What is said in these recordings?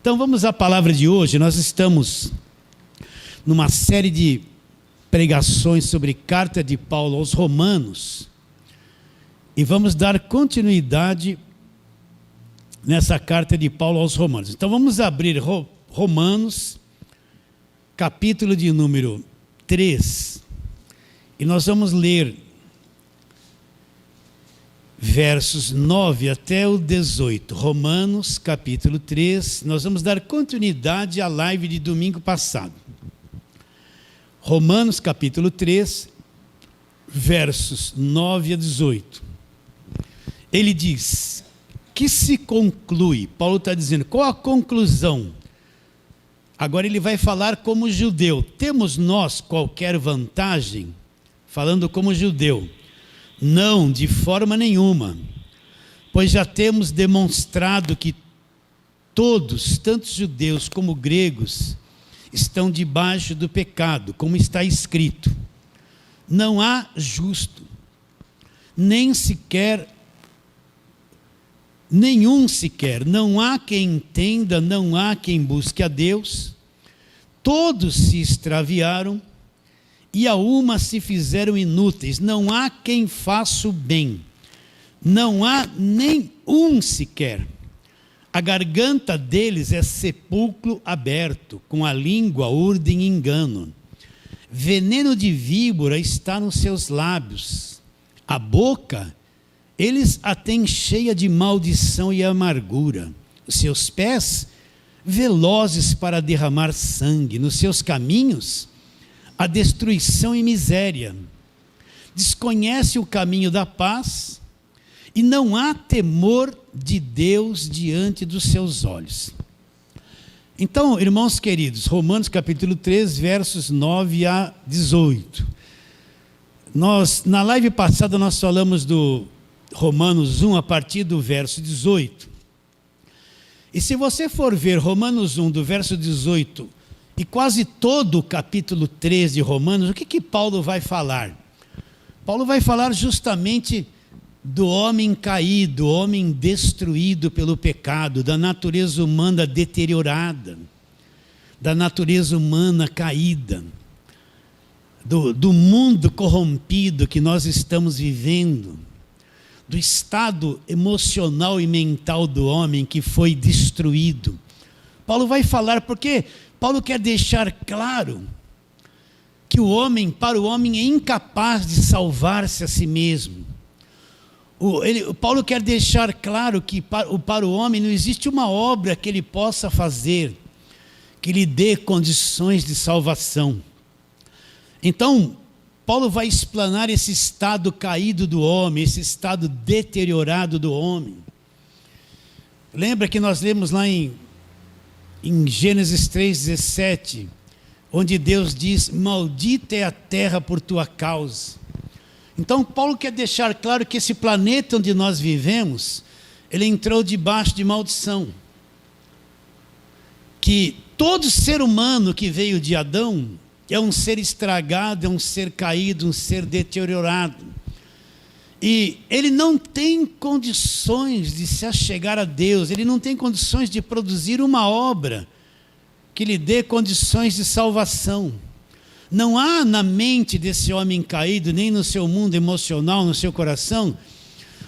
Então vamos à palavra de hoje. Nós estamos numa série de pregações sobre carta de Paulo aos Romanos e vamos dar continuidade nessa carta de Paulo aos Romanos. Então vamos abrir Romanos, capítulo de número 3, e nós vamos ler versos 9 até o 18. Romanos, capítulo 3, nós vamos dar continuidade à live de domingo passado. Romanos, capítulo 3, versos 9 a 18. Ele diz: que se conclui? Paulo está dizendo, qual a conclusão? Agora ele vai falar como judeu. Temos nós qualquer vantagem? Falando como judeu. Não, de forma nenhuma, pois já temos demonstrado que todos, tanto judeus como gregos, estão debaixo do pecado, como está escrito. Não há justo, nem sequer, nenhum sequer, não há quem entenda, não há quem busque a Deus. Todos se extraviaram e a uma se fizeram inúteis. Não há quem faça o bem, não há nem um sequer. A garganta deles é sepulcro aberto, com a língua urdem engano. Veneno de víbora está nos seus lábios. A boca, eles a têm cheia de maldição e amargura. Os seus pés, velozes para derramar sangue. Nos seus caminhos, a destruição e miséria. Desconhece o caminho da paz e não há temor de Deus diante dos seus olhos. Então, irmãos queridos, Romanos capítulo 3, versos 9 a 18. Na live passada nós falamos do Romanos 1 a partir do verso 18. E se você for ver Romanos 1 do verso 18 e quase todo o capítulo 3 de Romanos, o que Paulo vai falar? Paulo vai falar justamente do homem caído, homem destruído pelo pecado, da natureza humana deteriorada, da natureza humana caída, do mundo corrompido que nós estamos vivendo, do estado emocional e mental do homem que foi destruído. Paulo vai falar porque Paulo quer deixar claro que para o homem é incapaz de salvar-se a si mesmo. Paulo quer deixar claro que para o homem não existe uma obra que ele possa fazer que lhe dê condições de salvação. Então, Paulo vai explanar esse estado caído do homem, esse estado deteriorado do homem. Lembra que nós lemos lá em Gênesis 3,17, onde Deus diz: maldita é a terra por tua causa. Então Paulo quer deixar claro que esse planeta onde nós vivemos, ele entrou debaixo de maldição. Que todo ser humano que veio de Adão é um ser estragado, é um ser caído, um ser deteriorado. E ele não tem condições de se achegar a Deus, ele não tem condições de produzir uma obra que lhe dê condições de salvação. Não há na mente desse homem caído, nem no seu mundo emocional, no seu coração,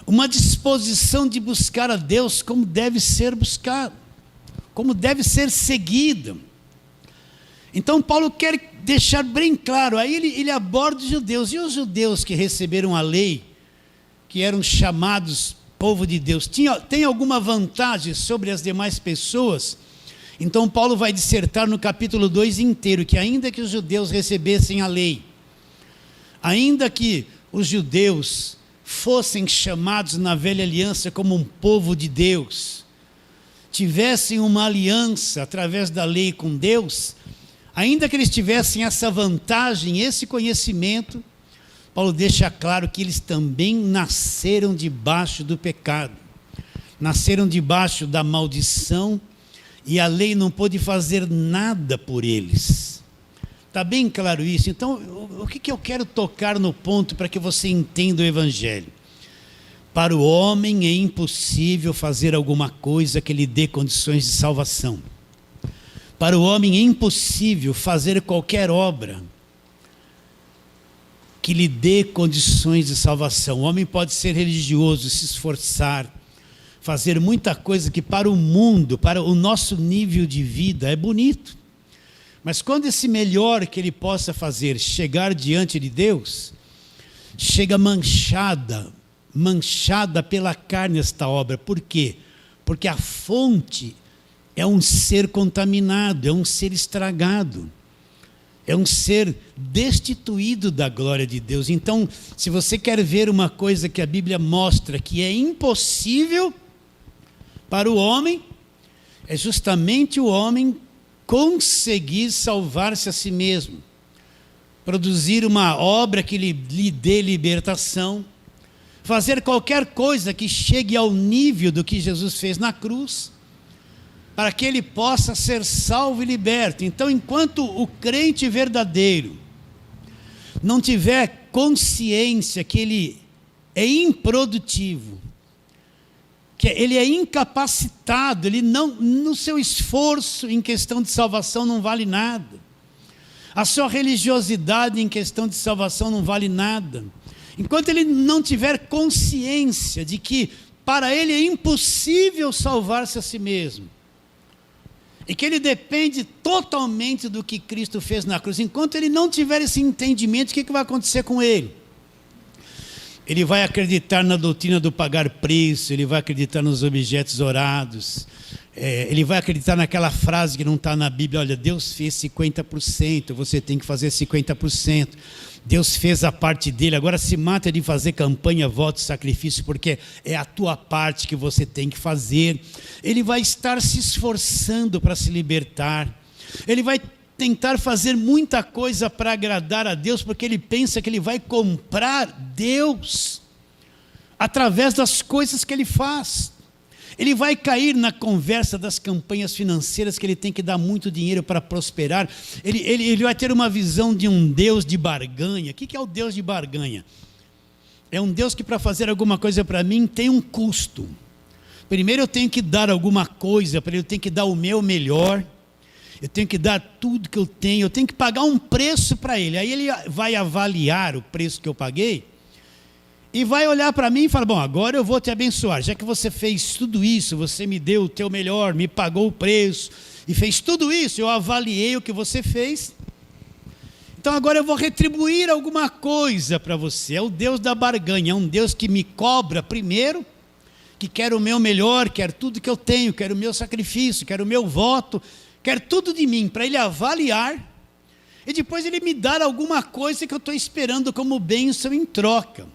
uma disposição de buscar a Deus como deve ser buscado, como deve ser seguido. Então Paulo quer deixar bem claro, aí ele aborda os judeus, e os judeus que receberam a lei, que eram chamados povo de Deus, tem alguma vantagem sobre as demais pessoas? Então Paulo vai dissertar no capítulo 2 inteiro, que ainda que os judeus recebessem a lei, ainda que os judeus fossem chamados na velha aliança como um povo de Deus, tivessem uma aliança através da lei com Deus, ainda que eles tivessem essa vantagem, esse conhecimento, Paulo deixa claro que eles também nasceram debaixo do pecado, nasceram debaixo da maldição, e a lei não pôde fazer nada por eles. Está bem claro isso? Então, o que eu quero tocar no ponto para que você entenda o Evangelho? Para o homem é impossível fazer alguma coisa que lhe dê condições de salvação. Para o homem é impossível fazer qualquer obra que lhe dê condições de salvação. O homem pode ser religioso, se esforçar, fazer muita coisa que para o mundo, para o nosso nível de vida é bonito. Mas quando esse melhor que ele possa fazer chegar diante de Deus, chega manchada pela carne esta obra. Por quê? Porque a fonte é um ser contaminado, é um ser estragado. É um ser destituído da glória de Deus. Então, se você quer ver uma coisa que a Bíblia mostra que é impossível para o homem, é justamente o homem conseguir salvar-se a si mesmo, produzir uma obra que lhe dê libertação, fazer qualquer coisa que chegue ao nível do que Jesus fez na cruz, para que ele possa ser salvo e liberto. Então, enquanto o crente verdadeiro não tiver consciência que ele é improdutivo, que ele é incapacitado, ele não, no seu esforço em questão de salvação não vale nada, a sua religiosidade em questão de salvação não vale nada, enquanto ele não tiver consciência de que para ele é impossível salvar-se a si mesmo, e que ele depende totalmente do que Cristo fez na cruz. Enquanto ele não tiver esse entendimento, o que vai acontecer com ele? Ele vai acreditar na doutrina do pagar preço, ele vai acreditar nos objetos orados, ele vai acreditar naquela frase que não está na Bíblia: olha, Deus fez 50%, você tem que fazer 50%. Deus fez a parte dele, agora se mata de fazer campanha, voto, sacrifício, porque é a tua parte que você tem que fazer. Ele vai estar se esforçando para se libertar, ele vai tentar fazer muita coisa para agradar a Deus, porque ele pensa que ele vai comprar Deus através das coisas que ele faz. Ele vai cair na conversa das campanhas financeiras, que ele tem que dar muito dinheiro para prosperar. Ele vai ter uma visão de um Deus de barganha. O que é o Deus de barganha? É um Deus que, para fazer alguma coisa para mim, tem um custo. Primeiro eu tenho que dar alguma coisa para ele, eu tenho que dar o meu melhor, eu tenho que dar tudo que eu tenho que pagar um preço para ele. Aí ele vai avaliar o preço que eu paguei e vai olhar para mim e falar: bom, agora eu vou te abençoar, já que você fez tudo isso, você me deu o teu melhor, me pagou o preço e fez tudo isso, eu avaliei o que você fez, então agora eu vou retribuir alguma coisa para você. É o Deus da barganha, é um Deus que me cobra primeiro, que quer o meu melhor, quer tudo que eu tenho, quer o meu sacrifício, quer o meu voto, quer tudo de mim, para ele avaliar, e depois ele me dar alguma coisa que eu estou esperando como bênção em troca.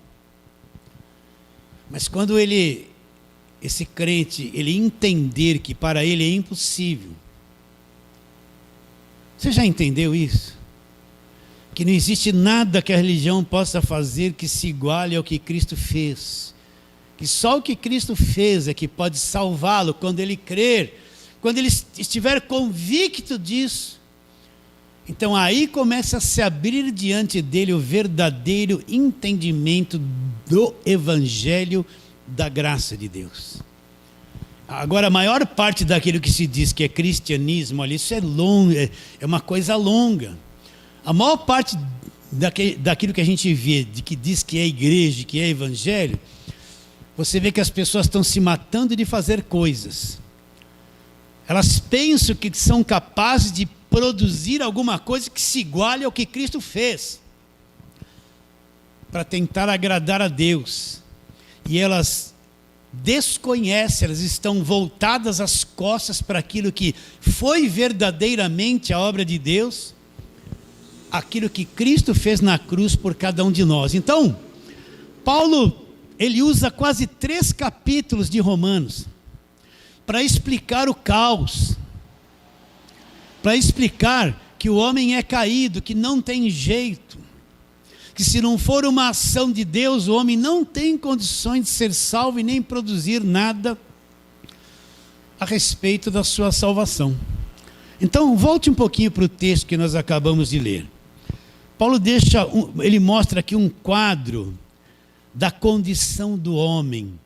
Mas quando esse crente, ele entender que para ele é impossível, você já entendeu isso? Que não existe nada que a religião possa fazer que se iguale ao que Cristo fez, que só o que Cristo fez é que pode salvá-lo quando ele crer, quando ele estiver convicto disso. Então aí começa a se abrir diante dele o verdadeiro entendimento do Evangelho da graça de Deus. Agora, a maior parte daquilo que se diz que é cristianismo, olha, isso é longo, é uma coisa longa. A maior parte daquilo que a gente vê, de que diz que é igreja, que é evangelho, você vê que as pessoas estão se matando de fazer coisas. Elas pensam que são capazes de produzir alguma coisa que se iguale ao que Cristo fez, para tentar agradar a Deus. E elas desconhecem, elas estão voltadas as costas para aquilo que foi verdadeiramente a obra de Deus, aquilo que Cristo fez na cruz por cada um de nós. Então, Paulo, ele usa quase 3 capítulos de Romanos para explicar o caos, para explicar que o homem é caído, que não tem jeito, que se não for uma ação de Deus, o homem não tem condições de ser salvo e nem produzir nada a respeito da sua salvação. Então, volte um pouquinho para o texto que nós acabamos de ler. Paulo ele mostra aqui um quadro da condição do homem,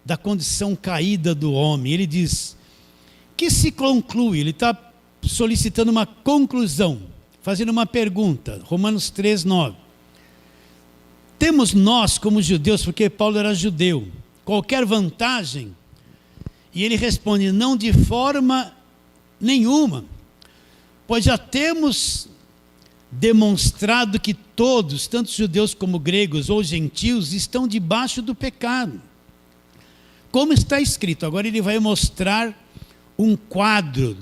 da condição caída do homem. Ele diz que se conclui, ele está solicitando uma conclusão, fazendo uma pergunta. Romanos 3:9. Temos nós, como judeus, porque Paulo era judeu, qualquer vantagem? E ele responde: não de forma nenhuma, pois já temos demonstrado que todos, tanto judeus como gregos ou gentios, estão debaixo do pecado. Como está escrito, agora ele vai mostrar um quadro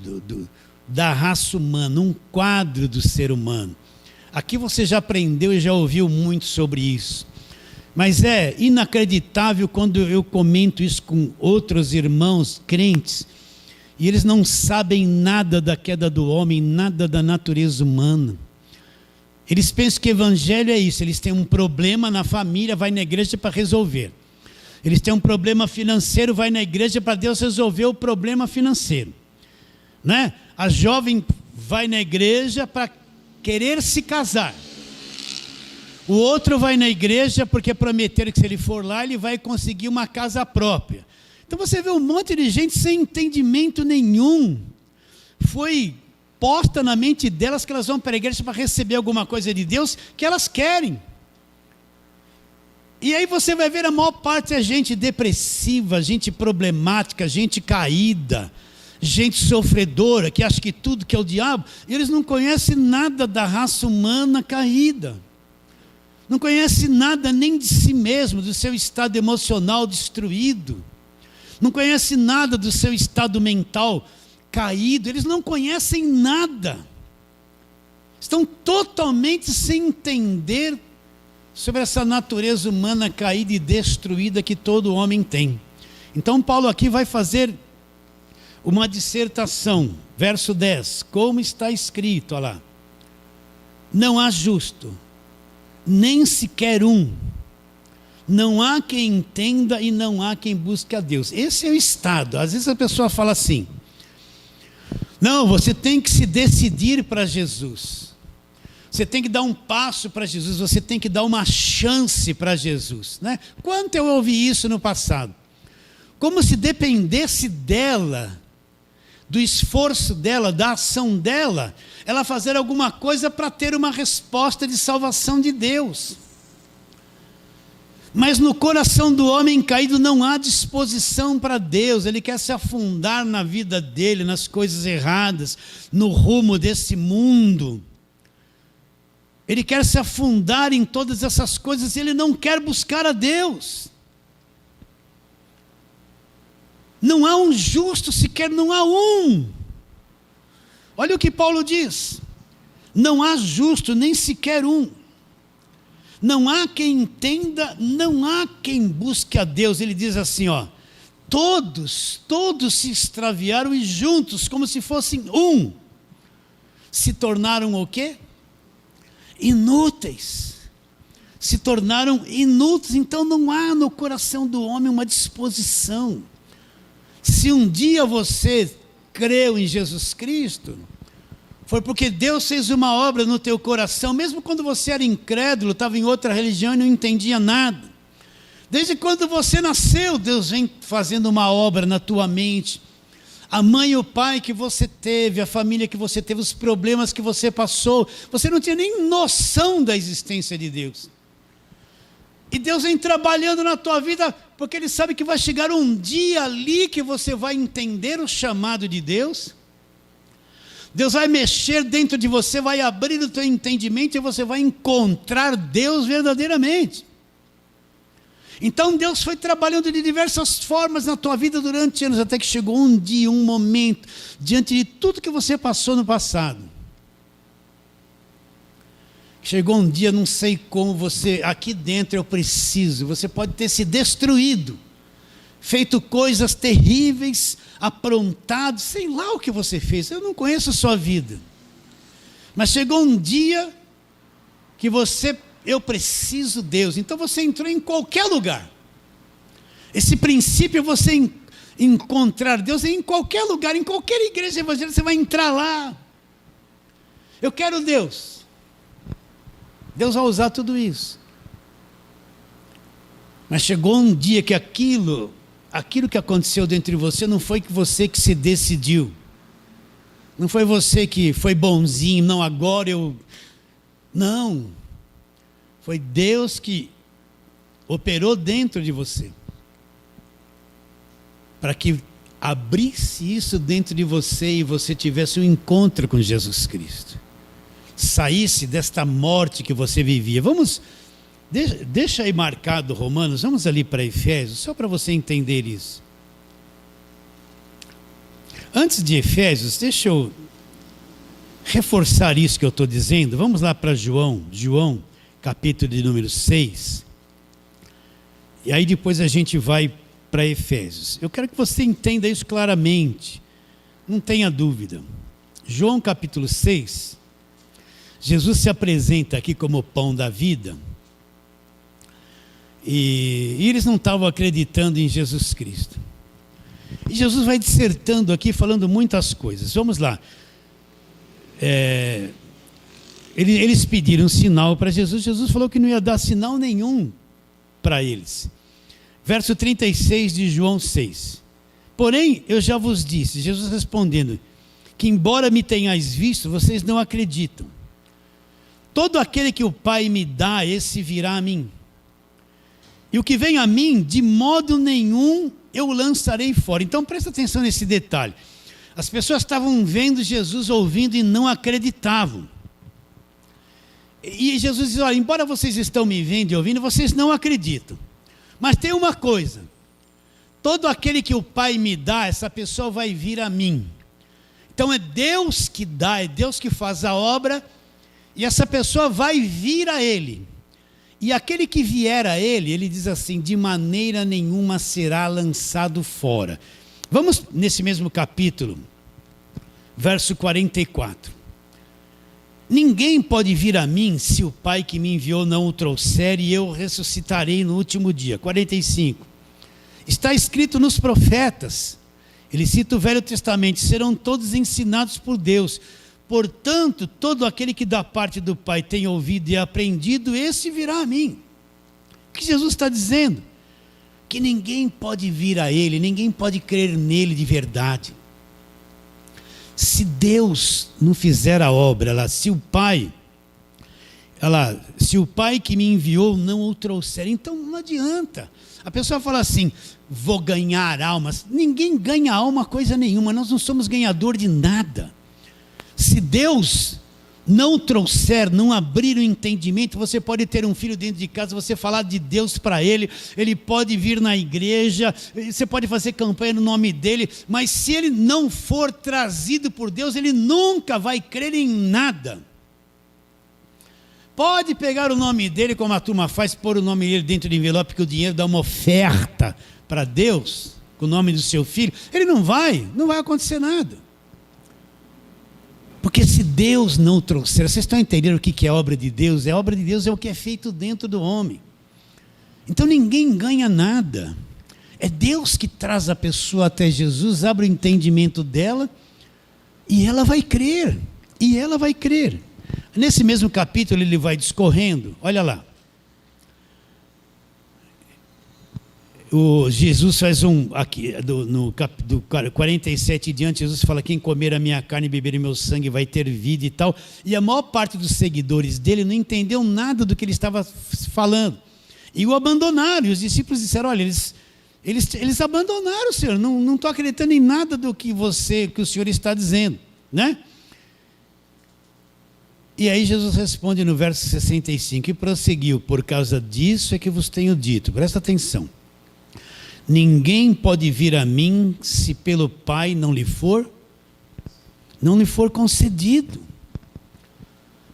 da raça humana, um quadro do ser humano. Aqui você já aprendeu e já ouviu muito sobre isso. Mas é inacreditável quando eu comento isso com outros irmãos crentes, e eles não sabem nada da queda do homem, nada da natureza humana. Eles pensam que evangelho é isso, eles têm um problema na família, vai na igreja para resolver. Eles têm um problema financeiro, vai na igreja para Deus resolver o problema financeiro. Né? A jovem vai na igreja para querer se casar. O outro vai na igreja porque prometeram que se ele for lá, ele vai conseguir uma casa própria. Então você vê um monte de gente sem entendimento nenhum. Foi posta na mente delas que elas vão para a igreja para receber alguma coisa de Deus que elas querem. E aí você vai ver a maior parte é gente depressiva, gente problemática, gente caída, gente sofredora, que acha que tudo que é o diabo, e eles não conhecem nada da raça humana caída. Não conhecem nada nem de si mesmo, do seu estado emocional destruído. Não conhecem nada do seu estado mental caído. Eles não conhecem nada. Estão totalmente sem entender sobre essa natureza humana caída e destruída que todo homem tem. Então Paulo aqui vai fazer uma dissertação, verso 10, como está escrito, olha lá: não há justo, nem sequer um, não há quem entenda e não há quem busque a Deus. Esse é o estado. Às vezes a pessoa fala assim: não, você tem que se decidir para Jesus. Você tem que dar um passo para Jesus, você tem que dar uma chance para Jesus, né? Quanto eu ouvi isso no passado? Como se dependesse dela, do esforço dela, da ação dela, ela fazer alguma coisa para ter uma resposta de salvação de Deus. Mas no coração do homem caído não há disposição para Deus. Ele quer se afundar na vida dele, nas coisas erradas, no rumo desse mundo. Ele quer se afundar em todas essas coisas, ele não quer buscar a Deus. Não há um justo sequer, não há um. Olha o que Paulo diz: não há justo, nem sequer um. Não há quem entenda, não há quem busque a Deus. Ele diz assim, ó: todos se extraviaram e juntos, como se fossem um, se tornaram o quê? Inúteis. Se tornaram inúteis. Então não há no coração do homem uma disposição. Se um dia você creu em Jesus Cristo, foi porque Deus fez uma obra no teu coração, mesmo quando você era incrédulo, estava em outra religião e não entendia nada. Desde quando você nasceu, Deus vem fazendo uma obra na tua mente. A mãe e o pai que você teve, a família que você teve, os problemas que você passou, você não tinha nem noção da existência de Deus. E Deus vem trabalhando na tua vida, porque Ele sabe que vai chegar um dia ali que você vai entender o chamado de Deus. Deus vai mexer dentro de você, vai abrir o teu entendimento e você vai encontrar Deus verdadeiramente. Então Deus foi trabalhando de diversas formas na tua vida durante anos, até que chegou um dia, um momento, diante de tudo que você passou no passado. Chegou um dia, não sei como, você, aqui dentro eu preciso, você pode ter se destruído, feito coisas terríveis, aprontado, sei lá o que você fez, eu não conheço a sua vida. Mas chegou um dia que eu preciso de Deus. Então você entrou em qualquer lugar. Esse princípio você encontrar Deus em qualquer lugar, em qualquer igreja evangélica, você vai entrar lá. Eu quero Deus. Deus vai usar tudo isso. Mas chegou um dia que aquilo que aconteceu dentro de você não foi você que se decidiu. Não foi você que foi bonzinho, não, agora eu... Não. Foi Deus que operou dentro de você. Para que abrisse isso dentro de você e você tivesse um encontro com Jesus Cristo. Saísse desta morte que você vivia. Vamos, deixa aí marcado Romanos, vamos ali para Efésios, só para você entender isso. Antes de Efésios, deixa eu reforçar isso que eu estou dizendo. Vamos lá para João, capítulo de número 6. E aí depois a gente vai para Efésios. Eu quero que você entenda isso claramente, não tenha dúvida. João capítulo 6, Jesus se apresenta aqui como o pão da vida, e eles não estavam acreditando em Jesus Cristo. E Jesus vai dissertando aqui, falando muitas coisas. Vamos lá. Eles pediram um sinal para Jesus. Jesus falou que não ia dar sinal nenhum para eles. Verso 36 de João 6. Porém, eu já vos disse, Jesus respondendo, que embora me tenhais visto, vocês não acreditam. Todo aquele que o Pai me dá, esse virá a mim. E o que vem a mim, de modo nenhum eu o lançarei fora. Então presta atenção nesse detalhe. As pessoas estavam vendo Jesus, ouvindo e não acreditavam. E Jesus diz, olha, embora vocês estão me vendo e ouvindo, vocês não acreditam. Mas tem uma coisa, todo aquele que o Pai me dá, essa pessoa vai vir a mim. Então é Deus que dá, é Deus que faz a obra, e essa pessoa vai vir a Ele. E aquele que vier a Ele, Ele diz assim, de maneira nenhuma será lançado fora. Vamos nesse mesmo capítulo, verso 44. Ninguém pode vir a mim se o Pai que me enviou não o trouxer, e eu ressuscitarei no último dia. 45. Está escrito nos profetas, ele cita o Velho Testamento, serão todos ensinados por Deus. Portanto, todo aquele que da parte do Pai tem ouvido e aprendido, esse virá a mim. O que Jesus está dizendo? Que ninguém pode vir a Ele, ninguém pode crer nele de verdade. Se Deus não fizer a obra, se o Pai que me enviou não o trouxer, então não adianta. A pessoa fala assim, vou ganhar almas. Ninguém ganha alma coisa nenhuma, nós não somos ganhador de nada. Se Deus não trouxer, não abrir o entendimento, você pode ter um filho dentro de casa, você falar de Deus para ele, ele pode vir na igreja, você pode fazer campanha no nome dele, mas se ele não for trazido por Deus, ele nunca vai crer em nada. Pode pegar o nome dele, como a turma faz, pôr o nome dele dentro do envelope, que o dinheiro dá uma oferta para Deus, com o nome do seu filho, ele não vai acontecer nada. Porque se Deus não trouxer, vocês estão entendendo o que é obra de Deus? A obra de Deus é o que é feito dentro do homem. Então ninguém ganha nada. É Deus que traz a pessoa até Jesus, abre o entendimento dela, e ela vai crer. E ela vai crer. Nesse mesmo capítulo ele vai discorrendo, olha lá. Jesus faz aqui, do 47 em diante, Jesus fala, quem comer a minha carne e beber o meu sangue vai ter vida e tal, e a maior parte dos seguidores dele não entendeu nada do que ele estava falando, e o abandonaram, e os discípulos disseram, olha, eles abandonaram o Senhor, não estou acreditando em nada do que o Senhor está dizendo, né? E aí Jesus responde no verso 65, e prosseguiu, por causa disso é que vos tenho dito, presta atenção, ninguém pode vir a mim se pelo Pai não lhe for concedido.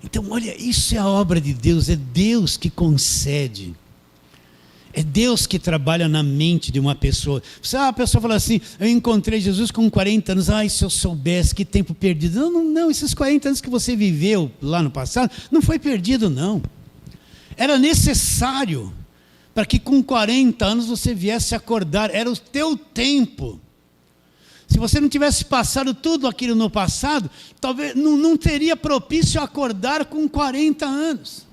Então, olha, isso é a obra de Deus, é Deus que concede. É Deus que trabalha na mente de uma pessoa. A pessoa fala assim, eu encontrei Jesus com 40 anos, se eu soubesse, que tempo perdido. Não, esses 40 anos que você viveu lá no passado, não foi perdido não. Era necessário para que com 40 anos você viesse acordar, era o teu tempo. Se você não tivesse passado tudo aquilo no passado, talvez não teria propício acordar com 40 anos.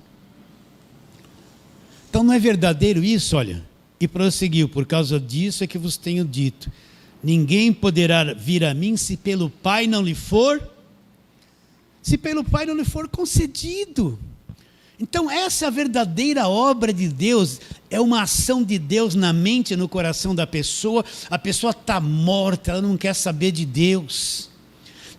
Então não é verdadeiro isso, olha. E prosseguiu, por causa disso é que vos tenho dito, ninguém poderá vir a mim se pelo Pai não lhe for se pelo Pai não lhe for concedido. Então essa é a verdadeira obra de Deus, é uma ação de Deus na mente e no coração da pessoa. A pessoa está morta, ela não quer saber de Deus,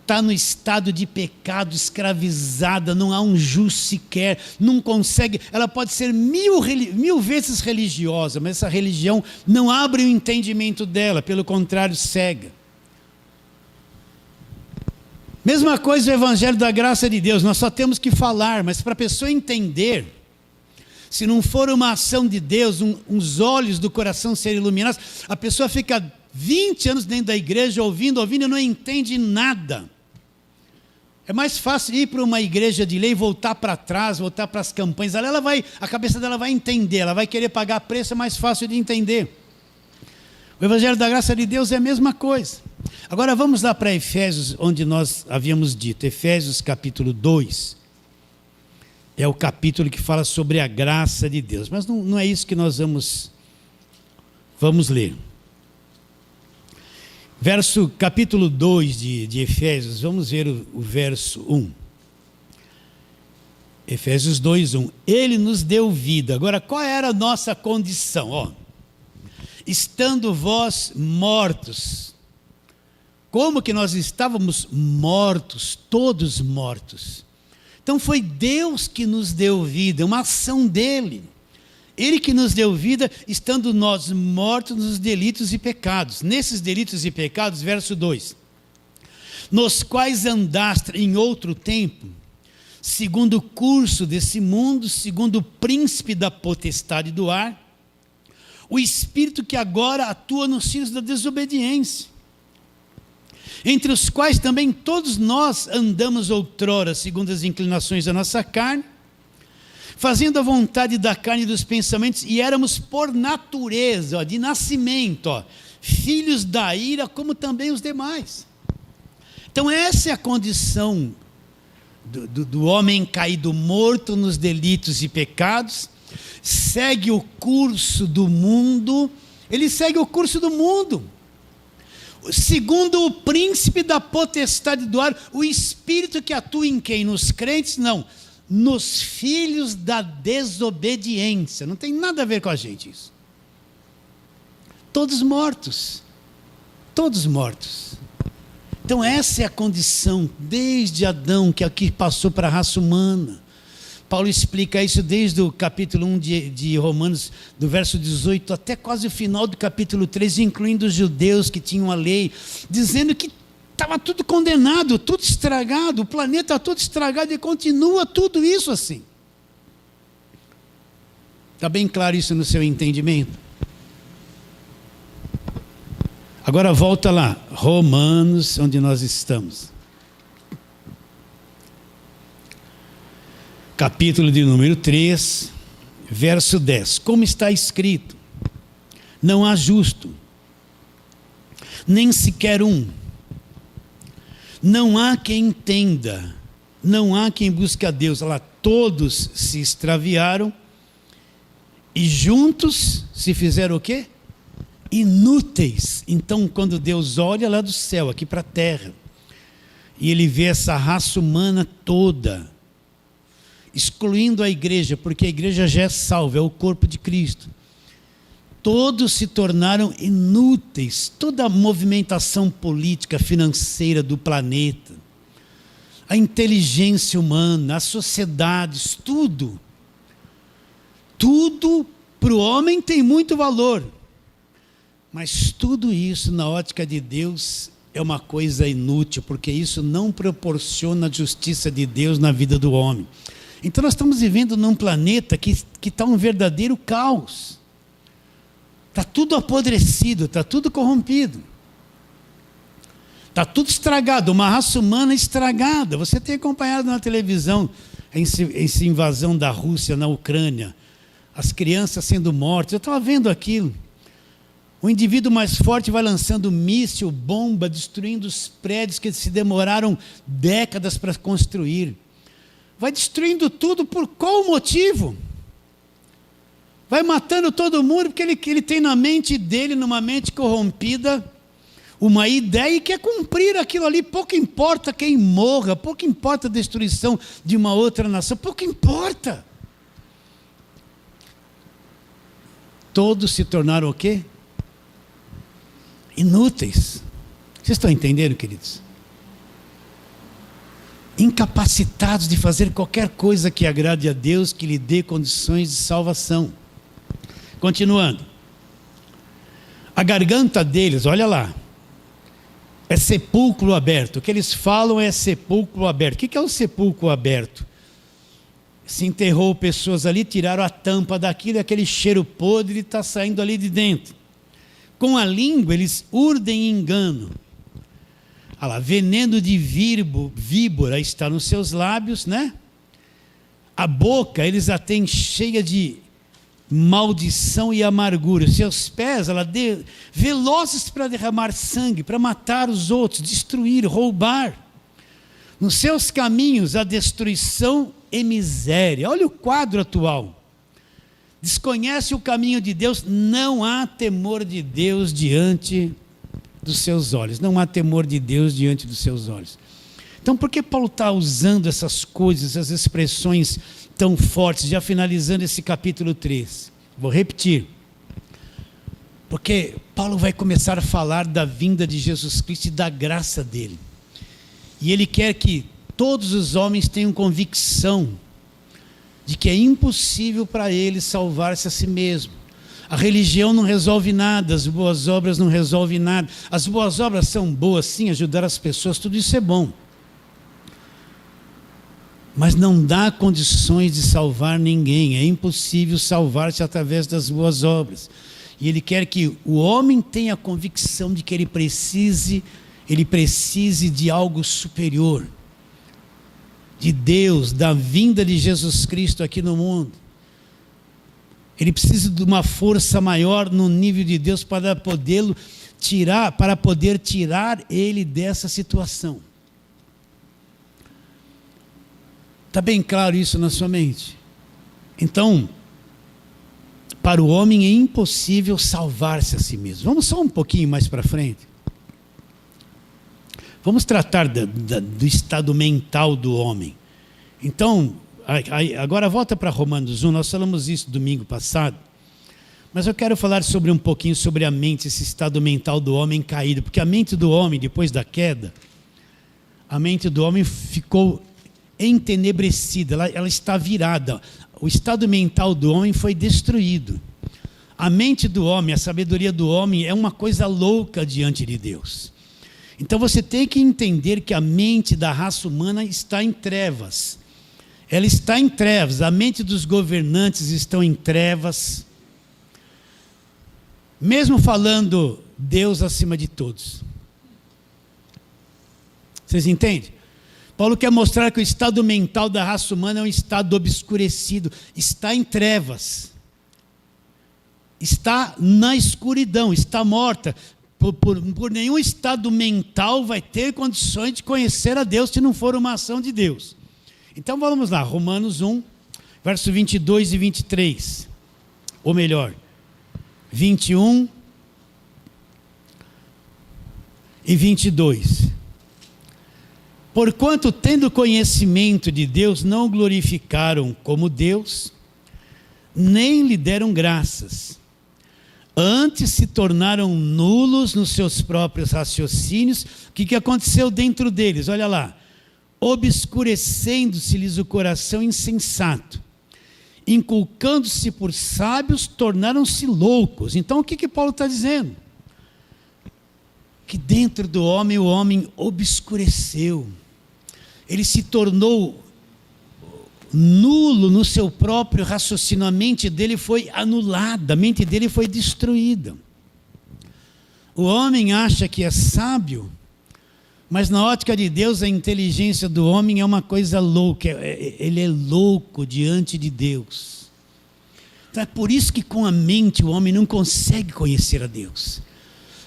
está no estado de pecado, escravizada, não há um justo sequer, não consegue, ela pode ser mil vezes religiosa, mas essa religião não abre o entendimento dela, pelo contrário, cega. Mesma coisa o Evangelho da Graça de Deus, nós só temos que falar, mas para a pessoa entender, se não for uma ação de Deus, uns olhos do coração serem iluminados, a pessoa fica 20 anos dentro da igreja, ouvindo e não entende nada. É mais fácil ir para uma igreja de lei, voltar para trás, voltar para as campanhas, a cabeça dela vai entender, ela vai querer pagar preço, é mais fácil de entender. O Evangelho da Graça de Deus é a mesma coisa. Agora vamos lá para Efésios, onde nós havíamos dito, Efésios capítulo 2, é o capítulo que fala sobre a graça de Deus, mas não é isso que nós vamos ler. Capítulo 2 de Efésios, vamos ver o verso 1. Efésios 2, 1. Ele nos deu vida. Agora, qual era a nossa condição? Estando vós mortos. Como que nós estávamos mortos, todos mortos. Então foi Deus que nos deu vida, uma ação dele. Ele que nos deu vida, estando nós mortos nos delitos e pecados. Nesses delitos e pecados, verso 2. Nos quais andaste em outro tempo, segundo o curso desse mundo, segundo o príncipe da potestade do ar, o espírito que agora atua nos filhos da desobediência, entre os quais também todos nós andamos outrora, segundo as inclinações da nossa carne, fazendo a vontade da carne e dos pensamentos, e éramos por natureza, de nascimento, filhos da ira, como também os demais. Então essa é a condição do homem caído morto nos delitos e pecados, segue o curso do mundo, ele segue o curso do mundo, segundo o príncipe da potestade do ar, o espírito que atua em quem? Nos crentes? Não, nos filhos da desobediência. Não tem nada a ver com a gente isso. Todos mortos. Todos mortos. Então essa é a condição, desde Adão, que aqui passou para a raça humana. Paulo explica isso desde o capítulo 1 de Romanos, do verso 18, até quase o final do capítulo 3, incluindo os judeus que tinham a lei, dizendo que estava tudo condenado, tudo estragado, o planeta todo estragado, e continua tudo isso assim. Está bem claro isso no seu entendimento? Agora volta lá, Romanos, onde nós estamos. Capítulo de número 3, verso 10. Como está escrito: não há justo, nem sequer um. Não há quem entenda, não há quem busque a Deus. Olha lá, todos se extraviaram e juntos se fizeram o quê? Inúteis. Então, quando Deus olha lá do céu, aqui para a terra, e Ele vê essa raça humana toda, excluindo a igreja, porque a igreja já é salva, é o corpo de Cristo. Todos se tornaram inúteis, toda a movimentação política, financeira do planeta, a inteligência humana, as sociedades, tudo para o homem tem muito valor, mas tudo isso na ótica de Deus é uma coisa inútil, porque isso não proporciona a justiça de Deus na vida do homem. Então nós estamos vivendo num planeta que está um verdadeiro caos. Está tudo apodrecido, está tudo corrompido. Está tudo estragado, uma raça humana estragada. Você tem acompanhado na televisão essa invasão da Rússia na Ucrânia, as crianças sendo mortas. Eu estava vendo aquilo. O indivíduo mais forte vai lançando míssil, bomba, destruindo os prédios que se demoraram décadas para construir. Vai destruindo tudo, por qual motivo? Vai matando todo mundo, porque ele tem na mente dele, numa mente corrompida, uma ideia e quer cumprir aquilo ali. Pouco importa quem morra, pouco importa a destruição de uma outra nação, pouco importa. Todos se tornaram o quê? Inúteis. Vocês estão entendendo, queridos? Incapacitados de fazer qualquer coisa que agrade a Deus, que lhe dê condições de salvação. Continuando. A garganta deles, olha lá, é sepulcro aberto. O que eles falam é sepulcro aberto. O que é um sepulcro aberto? Se enterrou pessoas ali, tiraram a tampa daquilo, aquele cheiro podre está saindo ali de dentro. Com a língua eles urdem engano. Olha lá, veneno de víbora está nos seus lábios, né? A boca eles a têm cheia de maldição e amargura. Seus pés, velozes para derramar sangue, para matar os outros, destruir, roubar. Nos seus caminhos, a destruição e miséria. Olha o quadro atual. Desconhece o caminho de Deus, não há temor de Deus diante dos seus olhos. Não há temor de Deus diante dos seus olhos. Então, por que Paulo está usando essas coisas, essas expressões tão fortes, já finalizando esse capítulo 3? Vou repetir. Porque Paulo vai começar a falar da vinda de Jesus Cristo e da graça dele. E ele quer que todos os homens tenham convicção de que é impossível para eles salvar-se a si mesmo. A religião não resolve nada, as boas obras não resolvem nada. As boas obras são boas, sim, ajudar as pessoas, tudo isso é bom. Mas não dá condições de salvar ninguém, é impossível salvar-se através das boas obras. E ele quer que o homem tenha a convicção de que ele precise de algo superior, de Deus, da vinda de Jesus Cristo aqui no mundo. Ele precisa de uma força maior no nível de Deus para poder tirar ele dessa situação. Está bem claro isso na sua mente? Então, para o homem é impossível salvar-se a si mesmo. Vamos só um pouquinho mais para frente. Vamos tratar do estado mental do homem. Então, agora volta para Romanos 1, nós falamos isso domingo passado, mas eu quero falar um pouquinho sobre a mente, esse estado mental do homem caído, porque a mente do homem, depois da queda, a mente do homem ficou entenebrecida, ela está virada, o estado mental do homem foi destruído. A mente do homem, a sabedoria do homem é uma coisa louca diante de Deus. Então você tem que entender que a mente da raça humana está em trevas. Ela está em trevas, a mente dos governantes está em trevas. Mesmo falando Deus acima de todos. Vocês entendem? Paulo quer mostrar que o estado mental da raça humana é um estado obscurecido, está em trevas. Está na escuridão, está morta. Por nenhum estado mental vai ter condições de conhecer a Deus se não for uma ação de Deus. Então vamos lá, Romanos 1, verso 22 e 23. Ou melhor, 21 e 22. Porquanto, tendo conhecimento de Deus, não o glorificaram como Deus, nem lhe deram graças. Antes se tornaram nulos nos seus próprios raciocínios. O que aconteceu dentro deles? Olha lá. Obscurecendo-se-lhes o coração insensato. Inculcando-se por sábios, tornaram-se loucos. Então o que Paulo está dizendo? Que dentro do homem, o homem obscureceu. Ele se tornou nulo no seu próprio raciocínio, a mente dele foi anulada, a mente dele foi destruída. O homem acha que é sábio, mas na ótica de Deus a inteligência do homem é uma coisa louca, ele é louco diante de Deus. Então é por isso que com a mente o homem não consegue conhecer a Deus.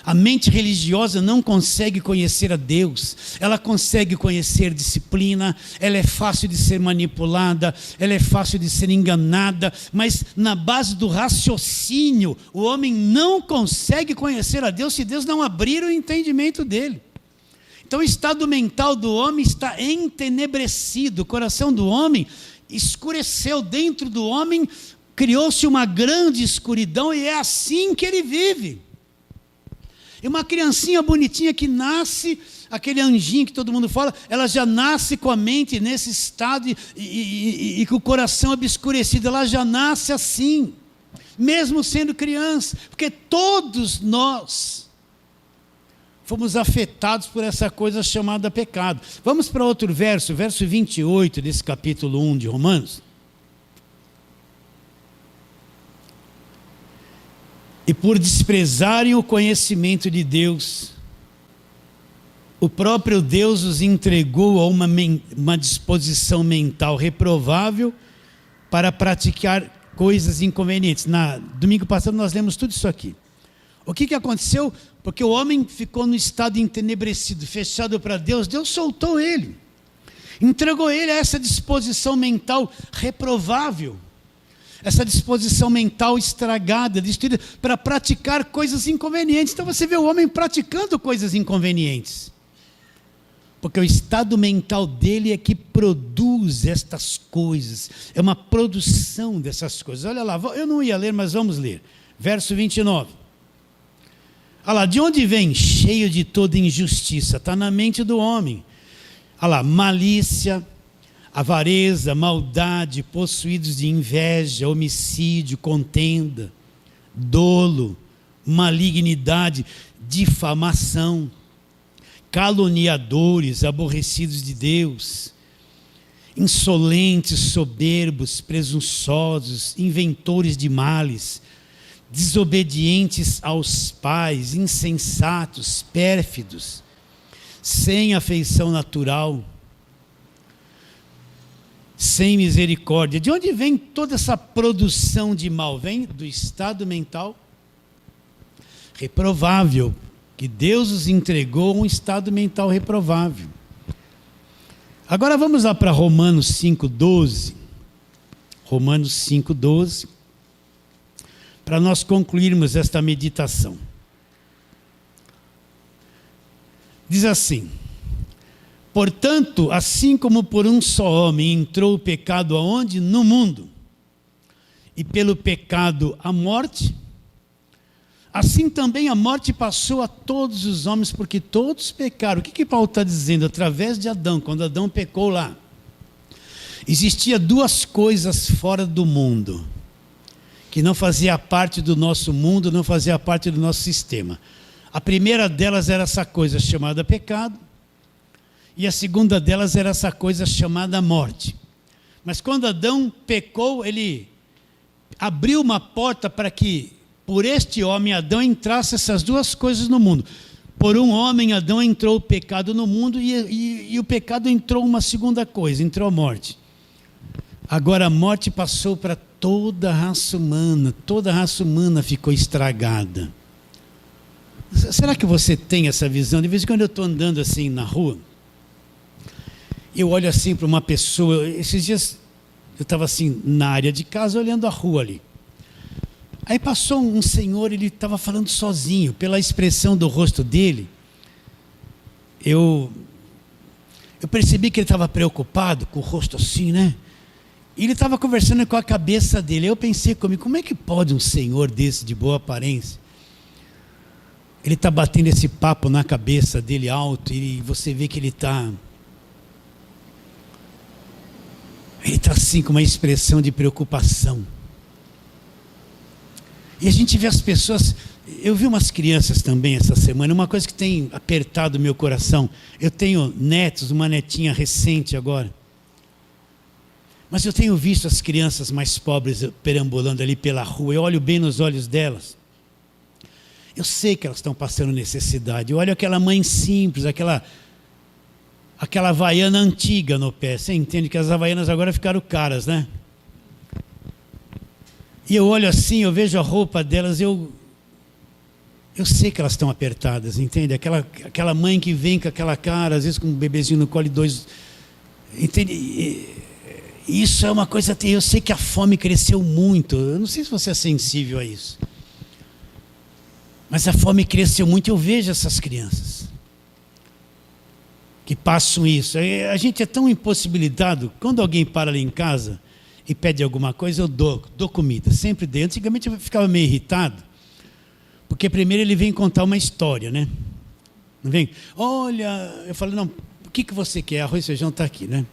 A mente religiosa não consegue conhecer a Deus, ela consegue conhecer disciplina, ela é fácil de ser manipulada, ela é fácil de ser enganada, mas na base do raciocínio, o homem não consegue conhecer a Deus se Deus não abrir o entendimento dele. Então o estado mental do homem está entenebrecido, o coração do homem escureceu, dentro do homem criou-se uma grande escuridão e é assim que ele vive. E uma criancinha bonitinha que nasce, aquele anjinho que todo mundo fala, ela já nasce com a mente nesse estado e com o coração obscurecido, ela já nasce assim, mesmo sendo criança, porque todos nós fomos afetados por essa coisa chamada pecado. Vamos para outro verso, verso 28 desse capítulo 1 de Romanos. E por desprezarem o conhecimento de Deus, o próprio Deus os entregou a uma disposição mental reprovável para praticar coisas inconvenientes. Domingo passado nós lemos tudo isso aqui. O que aconteceu? Porque o homem ficou no estado entenebrecido, fechado para Deus, Deus soltou ele. Entregou ele a essa disposição mental reprovável. Essa disposição mental estragada, destruída, para praticar coisas inconvenientes. Então você vê o homem praticando coisas inconvenientes. Porque o estado mental dele é que produz estas coisas. É uma produção dessas coisas. Olha lá, eu não ia ler, mas vamos ler. Verso 29. Olha lá, de onde vem? Cheio de toda injustiça. Está na mente do homem. Olha lá, malícia, avareza, maldade, possuídos de inveja, homicídio, contenda, dolo, malignidade, difamação, caluniadores, aborrecidos de Deus, insolentes, soberbos, presunçosos, inventores de males, desobedientes aos pais, insensatos, pérfidos, sem afeição natural, sem misericórdia. De onde vem toda essa produção de mal? Vem do estado mental reprovável, que Deus os entregou a um estado mental reprovável. Agora vamos lá para Romanos 5,12. Romanos 5,12. Para nós concluirmos esta meditação. Diz assim: portanto, assim como por um só homem entrou o pecado aonde? No mundo. E pelo pecado a morte, assim também a morte passou a todos os homens, porque todos pecaram. O que Paulo está dizendo? Através de Adão, quando Adão pecou lá, existia duas coisas fora do mundo, que não fazia parte do nosso mundo, não fazia parte do nosso sistema. A primeira delas era essa coisa chamada pecado, e a segunda delas era essa coisa chamada morte. Mas quando Adão pecou, ele abriu uma porta para que, por este homem, Adão, entrasse essas duas coisas no mundo. Por um homem, Adão, entrou o pecado no mundo, e o pecado entrou uma segunda coisa, entrou a morte. Agora a morte passou para toda a raça humana ficou estragada. Será que você tem essa visão? De vez em quando eu estou andando assim na rua, eu olho assim para uma pessoa. Esses dias eu estava assim na área de casa, olhando a rua ali. Aí passou um senhor, ele estava falando sozinho. Pela expressão do rosto dele, eu percebi que ele estava preocupado, com o rosto assim, né? E ele estava conversando com a cabeça dele. Eu pensei comigo, como é que pode um senhor desse, de boa aparência, ele está batendo esse papo na cabeça dele alto, e você vê que ele está assim com uma expressão de preocupação. E a gente vê as pessoas. Eu vi umas crianças também essa semana, uma coisa que tem apertado o meu coração. Eu tenho netos, uma netinha recente agora. Mas eu tenho visto as crianças mais pobres perambulando ali pela rua. Eu olho bem nos olhos delas. Eu sei que elas estão passando necessidade. Eu olho aquela mãe simples, aquela havaiana antiga no pé. Você entende que as havaianas agora ficaram caras, né? E eu olho assim, eu vejo a roupa delas, eu Eu sei que elas estão apertadas, entende? Aquela mãe que vem com aquela cara, às vezes com um bebezinho no colo e dois... Entende? Isso é uma coisa... Eu sei que a fome cresceu muito. Eu não sei se você é sensível a isso. Mas a fome cresceu muito. Eu vejo essas crianças que passam isso. A gente é tão impossibilitado. Quando alguém para ali em casa e pede alguma coisa, eu dou comida. Sempre dei. Antigamente eu ficava meio irritado. Porque primeiro ele vem contar uma história, né? Não vem? Olha, eu falo, não, o que você quer? Arroz e feijão está aqui, né?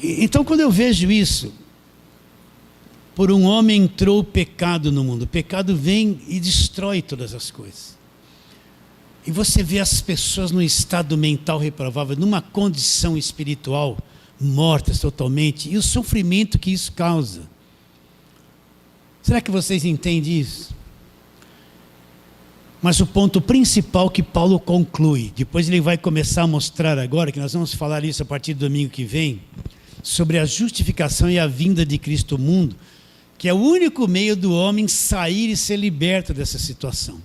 Então, quando eu vejo isso, por um homem entrou o pecado no mundo. O pecado vem e destrói todas as coisas. E você vê as pessoas num estado mental reprovável, numa condição espiritual, mortas totalmente, e o sofrimento que isso causa. Será que vocês entendem isso? Mas o ponto principal que Paulo conclui, depois ele vai começar a mostrar agora, que nós vamos falar isso a partir do domingo que vem, sobre a justificação e a vinda de Cristo ao mundo, que é o único meio do homem sair e ser liberto dessa situação.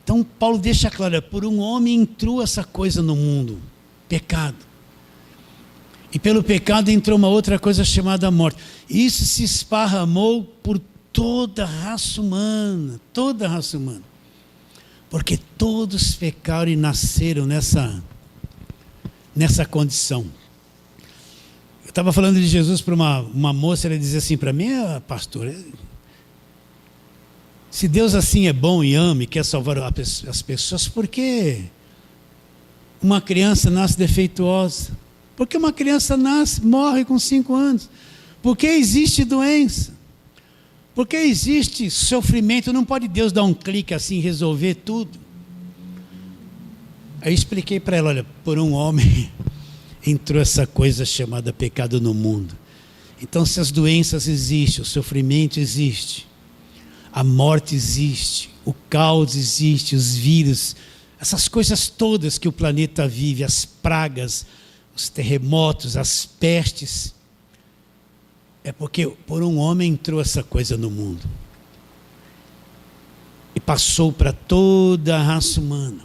Então Paulo deixa claro, por um homem entrou essa coisa no mundo, pecado. E pelo pecado entrou uma outra coisa chamada morte. Isso se esparramou por toda a raça humana, toda a raça humana. Porque todos pecaram e nasceram nessa condição. Eu estava falando de Jesus para uma moça, ela dizia assim para mim, pastor, se Deus assim é bom e ama e quer salvar as pessoas, por que uma criança nasce defeituosa? Por que uma criança morre com 5 anos? Por que existe doença? Por que existe sofrimento? Não pode Deus dar um clique assim e resolver tudo? Aí eu expliquei para ela, olha, por um homem entrou essa coisa chamada pecado no mundo. Então se as doenças existem, o sofrimento existe, a morte existe, o caos existe, os vírus, essas coisas todas que o planeta vive, as pragas, os terremotos, as pestes, é porque por um homem entrou essa coisa no mundo. E passou para toda a raça humana.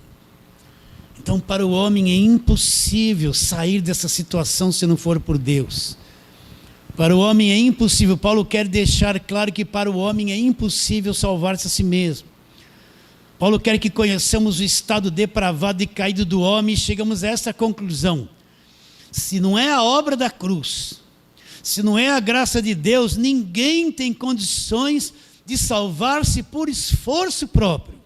Então para o homem é impossível sair dessa situação se não for por Deus. Para o homem é impossível. Paulo quer deixar claro que para o homem é impossível salvar-se a si mesmo. Paulo quer que conheçamos o estado depravado e caído do homem e chegamos a essa conclusão. Se não é a obra da cruz, se não é a graça de Deus, ninguém tem condições de salvar-se por esforço próprio.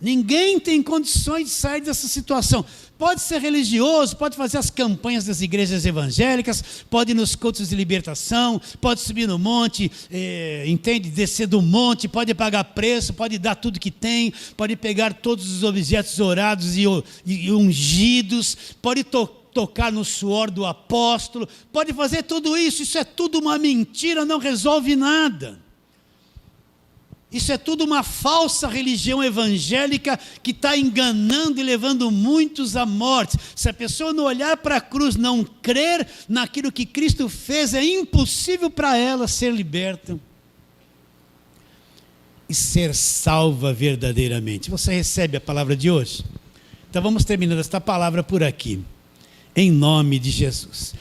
Ninguém tem condições de sair dessa situação. Pode ser religioso, pode fazer as campanhas das igrejas evangélicas, pode ir nos cultos de libertação, pode subir no monte, descer do monte, pode pagar preço, pode dar tudo que tem, pode pegar todos os objetos orados e ungidos, pode tocar no suor do apóstolo, pode fazer tudo isso. Isso é tudo uma mentira, não resolve nada. Isso é tudo uma falsa religião evangélica que está enganando e levando muitos à morte. Se a pessoa não olhar para a cruz, não crer naquilo que Cristo fez, é impossível para ela ser liberta e ser salva verdadeiramente. Você recebe a palavra de hoje? Então vamos terminando esta palavra por aqui, em nome de Jesus.